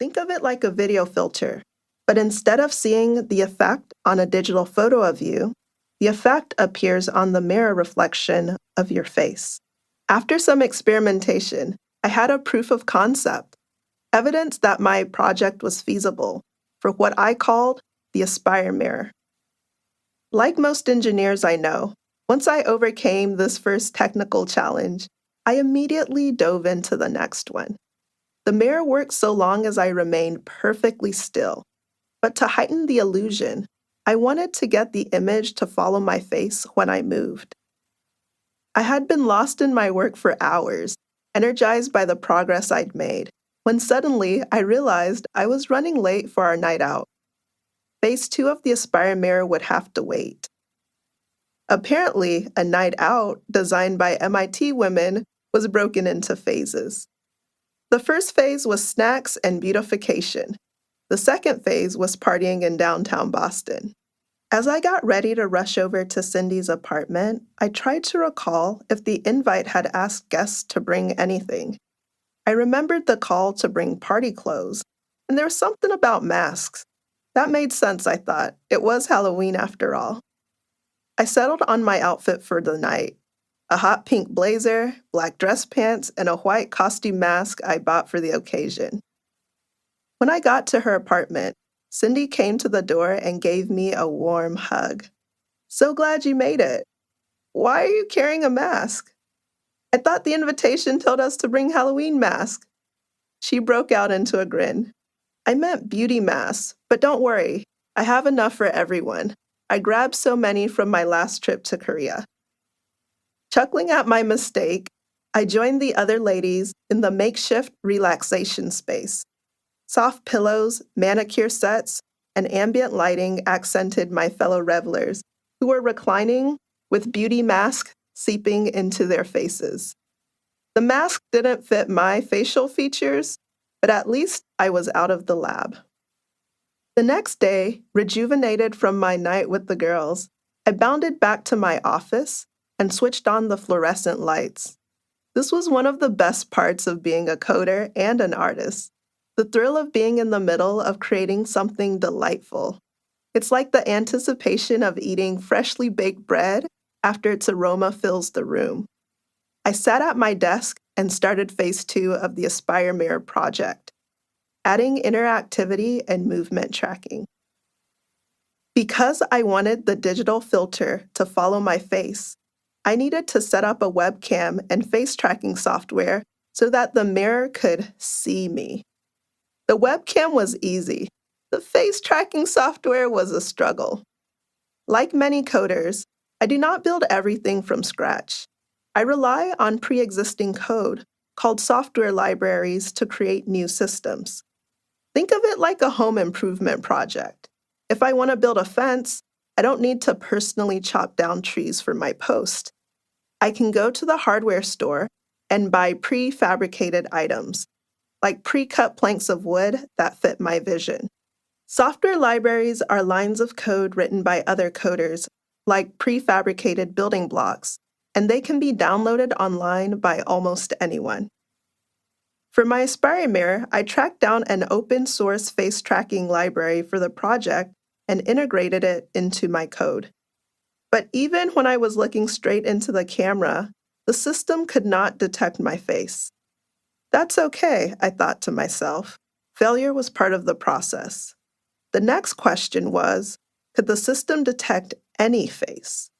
Think of it like a video filter, but instead of seeing the effect on a digital photo of you, the effect appears on the mirror reflection of your face. After some experimentation, I had a proof of concept, evidence that my project was feasible for what I called the Aspire mirror. Like most engineers I know, once I overcame this first technical challenge, I immediately dove into the next one. The mirror worked so long as I remained perfectly still, but to heighten the illusion, I wanted to get the image to follow my face when I moved. I had been lost in my work for hours, energized by the progress I'd made, when suddenly I realized I was running late for our night out. Phase 2 of the Aspire mirror would have to wait. Apparently, a night out designed by MIT women was broken into phases. The first phase was snacks and beautification. The second phase was partying in downtown Boston. As I got ready to rush over to Cindy's apartment, I tried to recall if the invite had asked guests to bring anything. I remembered the call to bring party clothes, and there was something about masks. That made sense, I thought. It was Halloween after all. I settled on my outfit for the night. A hot pink blazer, black dress pants, and a white costume mask I bought for the occasion. When I got to her apartment, Cindy came to the door and gave me a warm hug. "So glad you made it. Why are you carrying a mask?" "I thought the invitation told us to bring Halloween masks." She broke out into a grin. "I meant beauty masks, but don't worry, I have enough for everyone. I grabbed so many from my last trip to Korea." Chuckling at my mistake, I joined the other ladies in the makeshift relaxation space. Soft pillows, manicure sets, and ambient lighting accented my fellow revelers, who were reclining with beauty masks seeping into their faces. The mask didn't fit my facial features, but at least I was out of the lab. The next day, rejuvenated from my night with the girls, I bounded back to my office and switched on the fluorescent lights. This was one of the best parts of being a coder and an artist, the thrill of being in the middle of creating something delightful. It's like the anticipation of eating freshly baked bread after its aroma fills the room. I sat at my desk and started phase 2 of the Aspire Mirror project, adding interactivity and movement tracking. Because I wanted the digital filter to follow my face, I needed to set up a webcam and face tracking software so that the mirror could see me. The webcam was easy. The face tracking software was a struggle. Like many coders, I do not build everything from scratch. I rely on pre-existing code called software libraries to create new systems. Think of it like a home improvement project. If I want to build a fence, I don't need to personally chop down trees for my post. I can go to the hardware store and buy prefabricated items, like pre-cut planks of wood that fit my vision. Software libraries are lines of code written by other coders, like prefabricated building blocks, and they can be downloaded online by almost anyone. For my Aspire Mirror, I tracked down an open-source face tracking library for the project and integrated it into my code. But even when I was looking straight into the camera, the system could not detect my face. That's okay, I thought to myself. Failure was part of the process. The next question was, could the system detect any face?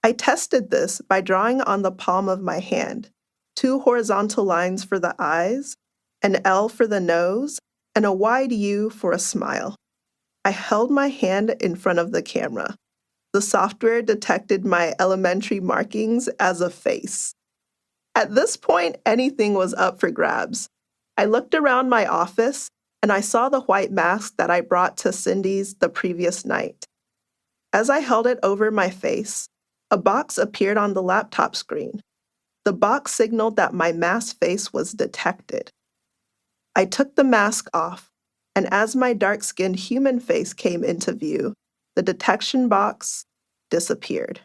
I tested this by drawing on the palm of my hand 2 horizontal lines for the eyes, an L for the nose, and a wide U for a smile. I held my hand in front of the camera. The software detected my elementary markings as a face. At this point, anything was up for grabs. I looked around my office, and I saw the white mask that I brought to Cindy's the previous night. As I held it over my face, a box appeared on the laptop screen. The box signaled that my masked face was detected. I took the mask off, and as my dark-skinned human face came into view, the detection box disappeared.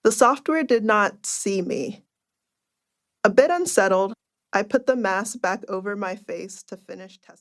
The software did not see me. A bit unsettled, I put the mask back over my face to finish testing.